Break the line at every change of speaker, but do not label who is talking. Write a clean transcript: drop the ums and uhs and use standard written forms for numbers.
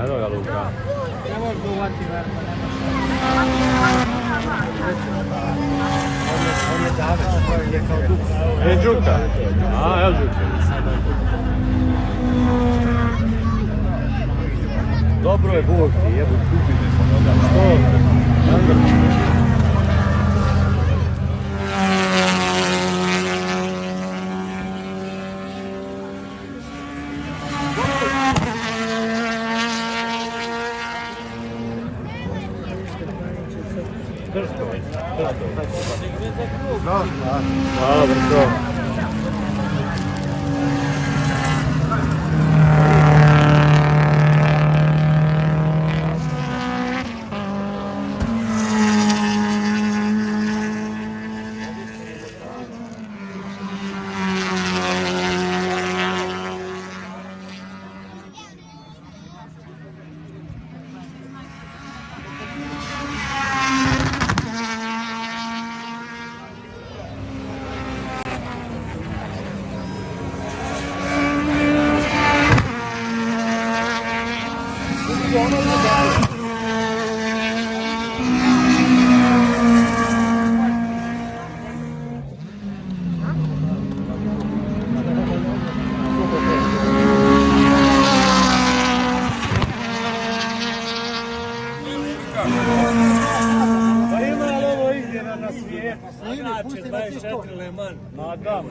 Evo ga Luka.
Ne možeš ga uvati verba, on je daveš, on je kao duk.
Đuka. A, evo Đuka.
Dobro je Bog ti, jebu kupite sam odavno.
Što? Hvala, brzo.
Pa ima li ovo igdje na svijetu?
Znači 24 Le Mans.
Ma da.